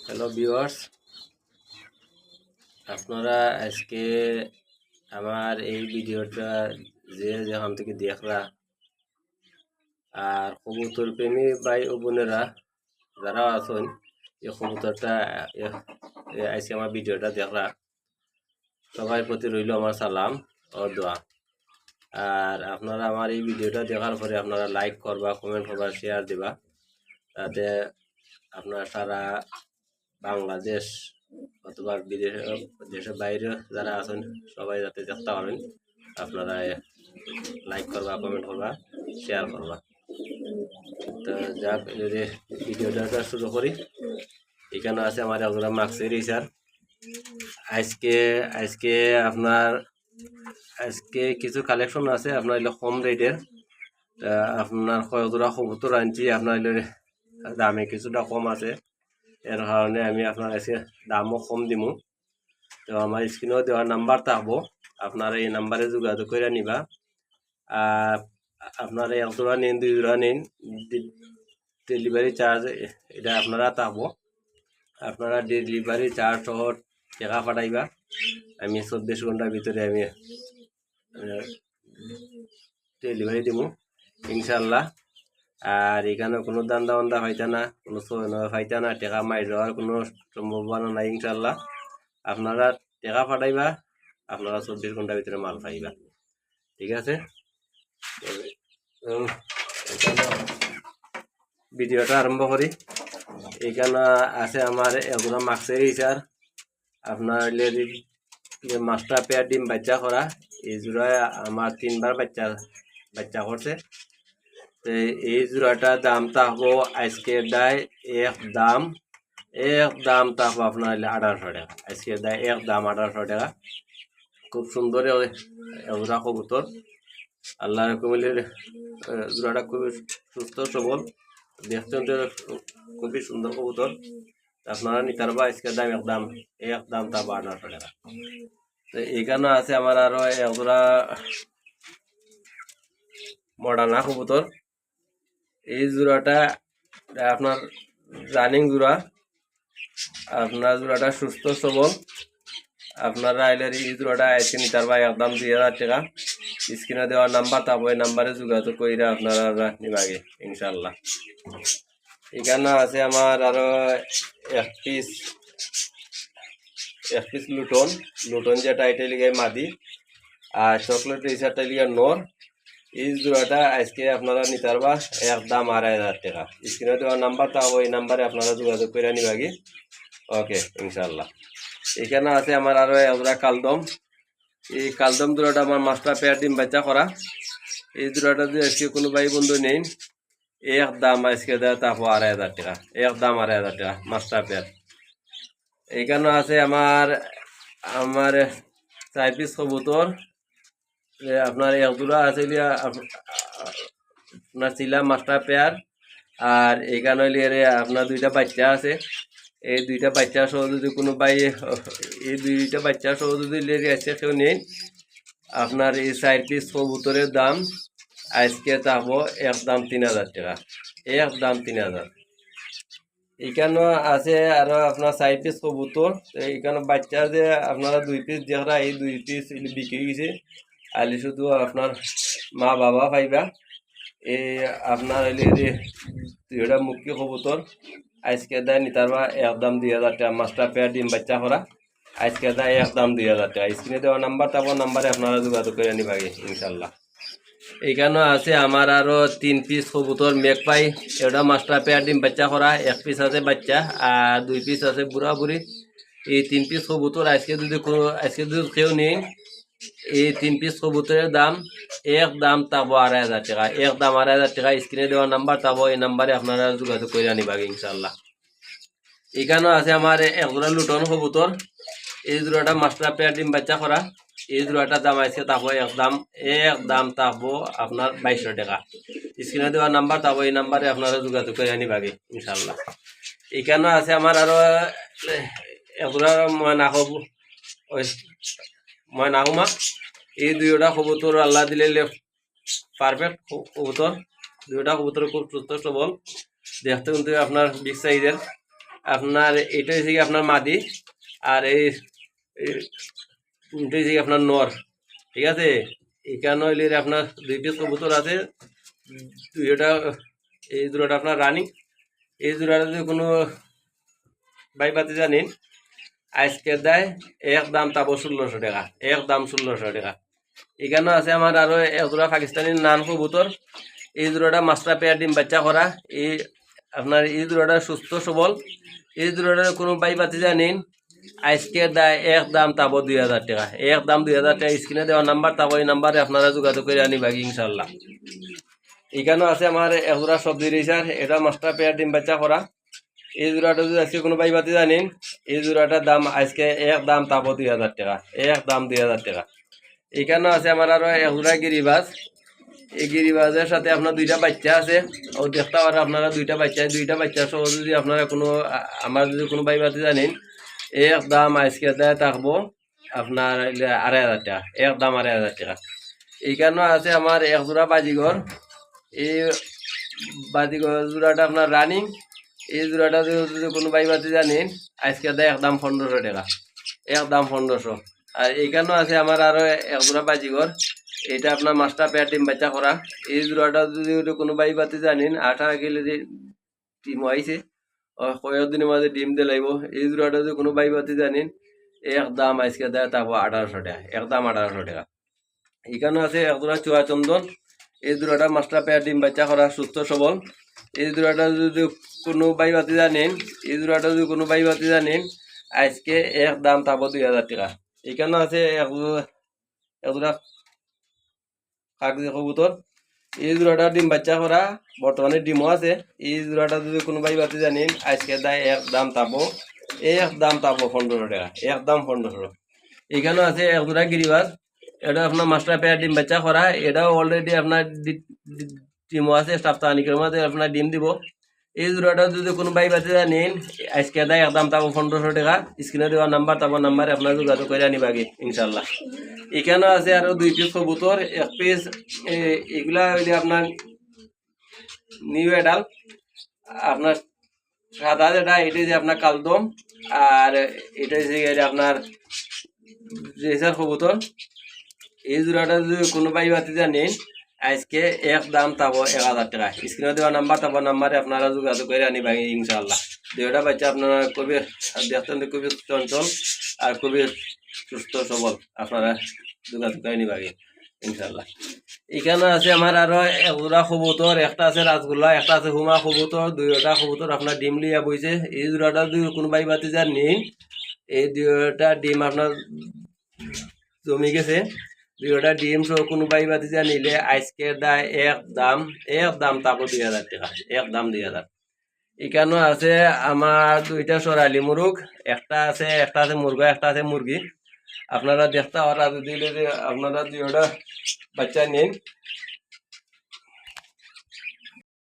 Hello viewers, আপনারা আজকে আমার এই ভিডিওটা যেখান থেকে দেখরা আর কবুতর প্রেমী ভাই ও বোনেরা যারা আছেন এই কবুতরটা আজকে আমার ভিডিওটা দেখরা সবাই প্রতি রইল আমার সালাম ও দোয়া। আর আপনারা আমার এই ভিডিওটা দেখার পরে আপনারা লাইক করবা, কমেন্ট করবা, শেয়ার দিবা, তাতে আপনারা সারা বাংলাদেশ অথবা দেশের বাইরে যারা আছেন সবাই যাতে দেখতে পারেন। আপনারা লাইক করবা, কমেন্ট করবা, শেয়ার করবা। তো যাক, যদি ভিডিওটা শুরু করি। এখানে আছে আমার একজোড়া মাক্সের রিসার। আজকে আজকে আপনার আজকে কিছু কালেকশন আছে আপনার কম রেটের। আপনার কয়েকজোড়া কবুতর আনছি, আপনার দামে কিছুটা কম আছে, এর কারণে আমি আপনার কাছে দামও কম দিব। তো আমার স্ক্রিনেও দেওয়ার নাম্বার থাকবো, আপনারা এই নাম্বারে যোগাযোগ করে নিবা। আর আপনারা এক জোড়া নিন, দুই জোড়া নিন, ডেলিভারি চার্জ এটা আপনারা থাকবো। আপনারা ডেলিভারি চার্জ সহ টাকা পাঠাইবা, আমি 24 ঘন্টার ভিতরে আমি ডেলিভারি দিব ইনশাল্লাহ। আর এখানে কোনো দান্দা বান্দা পাইতা না, কোনো পাইতা না, টাকা মাই যাওয়ার কোনো সম্ভাবনা নাই ইনশাল্লাহ। আপনারা টাকা পাঠাইবা, আপনারা 24 ঘন্টার ভিতরে মাল পাইবা, ঠিক আছে। ভিডিওটা আরম্ভ করি। এখানে আছে আমার এগুলো মাক্সের রিসার, আপনার মাস্টার পেয়ার ডিম বাচ্চা করা। এই জোড়ায় আমার 3বার বাচ্চা করছে। তো এই জোড়াটা দাম থাকবো আজকের দায় একদম থাকবো আপনার 1800 টাকা। আজকের দায় একদম 1800 টাকা। খুব সুন্দর জোড়া কবুতর, আল্লাহর কবুলের জোড়াটা খুবই সুস্থ সবল, দেখছেন তো খুবই সুন্দর কবুতর। আপনারা নিতে পারবা। আজকের দাম একদম থাকবো 1800 টাকা। তো এখানে আছে আমার আরো একজোড়া মডার্না কবুতর। এই জোড়াটা আপনার রানিং জোড়া, আপনার জোড়াটা সুস্থ সবল। আপনারা আইলে এই জোড়াটা আজকে নিতে পারবা একদম 2000 টাকা। স্ক্রিনে দেওয়ার নাম্বার থাকবো, এই নাম্বারে যোগাযোগ করে আপনারা নিবাগে ইনশাল্লাহ। এখানে আছে আমার আরো এক পিস লুটন যেটা এটা লিগে মাদি, আর চকলেট রিসারটা লিগে নর। এই জোড়াটা আজকে আপনারা নিতে পারবা একদম 2500 টাকা। স্ক্রিনে দেওয়ার নাম্বার থাকবো, এই নাম্বারে আপনারা যোগাযোগ করে নিবাগে। ওকে ইনশাল্লাহ। এখানে আছে আমার আরো একজোড়া কালদম। এই কালদম জোড়াটা আমার মাস্টার পেয়ার ডিম বাচ্চা করা। এই জোড়াটা যদি আজকে কোনো ভাই বন্ধু নেই, একদম আজকে দেয় তারপর 2500 টাকা, একদম 2500 টাকা মাস্টার পেয়ার। এইখানে আছে আমার 4 পিস কবুতর। আপনার এক জোড়া আছে আপনার চিলা মাস্টার পেয়ার, আর এইখানে আপনার 2টা বাচ্চা আছে। এই 2টা বাচ্চা সহ যদি কোনো ভাই এই 2টা বাচ্চা সহ যদি আছে কেউ নেই, আপনার এই 4 পিস কবুতরের দাম আজকে থাকবো একদম 3000 টাকা, একদম 3000। এখানে আছে আরো আপনার 4 পিস কবুতর। এখানে বাচ্চা যে আপনারা 2 পিস দেখরা, এই 2 পিস বিক্রি গেছে। আলি শুধু আপনার মা বাবা পাইবা। এই আপনার দুইটা মুখ্য কবুতর আজকে দেয় নিতে পারবা একদম 2000 টাকা। মাস্টার পেয়ার ডিম বাচ্চা করা আজকে দেয় একদম 2000 টাকা। স্ক্রিনে দেওয়া নাম্বার, তারপর নাম্বারে আপনারা যোগাযোগ করে নিবাগে ইনশাল্লাহ। এইখানে আছে আমার আরো 3 পিস কবুতর মেঘপাই, এটা মাস্টার পেয়ার ডিম বাচ্চা করা। 1 পিস আছে বাচ্চা, আর 2 পিস আছে বুড়া বুড়ি। এই 3 পিস কবুতর আজকে যদি কেউ নেই, এই 3 পিস কবুতরের দাম একদম থাকবো 2500 টাকা, একদম 2500 টাকা। স্ক্রিনে দেওয়া নাম্বার থাকবো, এই নাম্বারে আপনারা যোগাযোগ করে নিবাগে ইনশাল্লাহ। এখানেও আছে আমার একজোড়া লুটন কবুতর। এই জোড়াটা মাস্টার পেয়ার ডিম বাচ্চা করা। এই জোড়াটা দাম আজকে থাকবো একদম থাকবো আপনার 2200 টাকা। স্ক্রিনে দেওয়া নাম্বার থাকবো, এই নাম্বারে আপনারা যোগাযোগ করে নিবাগে ইনশাল্লাহ। এখানেও আছে আমার আরো একজোড়া ময়নাহুমা। এই 2টা কবুতর আল্লাহ দিলে পারফেক্ট কবুতর। 2টা কবুতর খুব সুস্থ সবল, দেখতে কিন্তু আপনার বিগ সাইজের। আপনার এটা হচ্ছে কি আপনার মাদি, আর এই এটা হচ্ছে কি আপনার নর। ঠিক আছে, এখানে হইলে আপনার দুই পিস কবুতর আছে, দুইটা এই জোড়াটা আপনার রানিং। এই জোড়াটা যদি কোনো ভাই পাতি জানেন আজকে দেয় একদম তাবো 1600 টাকা, একদম 1600 টাকা। এখানেও আছে আমার আরো এক জোড়া পাকিস্তানি নান কবুতর। এই জোড়াটা মাস্টার পেয়ার ডিম বাচ্চা করা। এই আপনার এই জোড়াটা সুস্থ সবল। এই জোড়াটা কোনো বাই পাতি জানেন আজকে দেয় একদম তাবো 2000 টাকা, একদম 2000 টাকা। স্ক্রিনে দেওয়া নাম্বার তাবো এই নাম্বারে আপনারা যোগাযোগ করে আনিবাগি ইনশাল্লাহ। এখানেও আছে আমার এক জোড়া সবজি রেসার, এটা মাস্টার পেয়ার ডিম বাচ্চা করা। এই জোড়াটা যদি আজকে কোনো ভাই বাতি জানেন এই জোড়াটার দাম আজকে একদম তাবো 2000 টাকা, একদম 2000 টাকা। এখানেও আছে আমার আরো এক জোড়া গিরিবাজ। এই গিরিবাজের সাথে আপনার দুইটা বাচ্চা আছে, ও দেখতে পারেন আপনারা দুইটা বাচ্চা সহ যদি আপনারা কোনো আমার যদি কোনো ভাই বাতি জানেন একদম আজকে দেয় থাকবো আপনার 2500 টাকা, একদম 2500 টাকা। এইখানেও আছে আমার এক জোড়া বাজিঘর। এই বাজিঘর জোড়াটা আপনার রানিং। এই জোড়াটা যদি কোনো ভাই বাতি জানেন আজকে দেয় একদম 1500 টাকা, একদম 1500। আর এইখানেও আছে আমার আরো এক জোড়া বাজিঘর, এটা আপনার মাস্টার পেয়ার ডিম বাচ্চা করা। এই জোড়াটা যদি কোনো ভাই বাতি জানেন 18 কিলো ডিম হয়েছে, কয়েকদিনের মাঝে ডিম দিয়ে লাগবো। এই জোড়াটা যদি কোনো ভাই বাতি জানেন একদম আজকে দেয় তারপর 1800 টাকা, একদম 1800 টাকা। এখানেও আছে এক জোড়া চুয়া চন্দন। এই জোড়াটা মাস্টার পেয়ার ডিম বাচ্চা করা, সুস্থ সবল। এই জোড়াটা যদি কোনো ভাই বাতি জানেন আজকে একদম তাবো 2000 টাকা। এখানে আছে এক জোড়া কাগজি কবুতর। এই জোড়াটা ডিম বাচ্চা করা, বর্তমানে ডিমও আছে। এই জোড়াটা যদি কোনো ভাই বাতি জানেন আজকে দেয় একদম তাবো 1500 টাকা, একদম 1500। এখানেও আছে এক জোড়া গিরিবাজ, এটা আপনার মাস্টার পেয়ার ডিম বাচ্চা করা। এটাও অলরেডি আপনার ডিমও আছে, সপ্তাহানিকের মধ্যে আপনার ডিম দিব। এই জোড়াটা যদি কোনো ভাই বাতি জানেন আজকে দেয় একদম তাবো 1500 টাকা। স্ক্রিনে দেওয়া নাম্বার নাম্বারে আপনার যোগাযোগ করে আনিবাগে ইনশাল্লাহ। এখানেও আছে আরো দুই পিস কবুতর, এক পিস এগুলা হইলে আপনার নিউ এডাল, আপনার সাদা যেটা এটা যে আপনার কালদম, আর এটা যে আপনার রেসার কবুতর। এই জোড়াটা যদি কোনো ভাই বাতি জানেন আজকে একদম তাবো 1000 টাকা। স্ক্রিনে দেওয়া নাম্বারে আপনারা যোগাযোগ করে আনিবা ইনশাআল্লাহ। দুইটা বাচ্চা আপনারা খুবই দেখতেন খুবই চঞ্চল আর খুবই সুস্থ সবল, আপনারা যোগাযোগ করে নিবাগে ইনশাআল্লাহ। এখানে আছে আমার আরো একজোড়া কবুতর, একটা আছে রাজগোল্লা, একটা আছে হুমা কবুতর। দুইটা কবুতর আপনার ডিম লিয়া বইছে। এই জোড়াটা যদি কোনো ভাই বাতি জানেন এই দুইটা ডিম আপনার জমি গেছে। দুইটা ডিম সহ কোনো ভাই বাতিজা নিলে আজকে দেয় একদম তারপর 2000 টাকা, একদম 2000। এখানেও আছে আমার দুইটা সরালি মুরগ, একটা আছে মুরগা, একটা আছে মুরগি। আপনারা দেখতে ওরা দিলে আপনারা দুইটা বাচ্চা নিন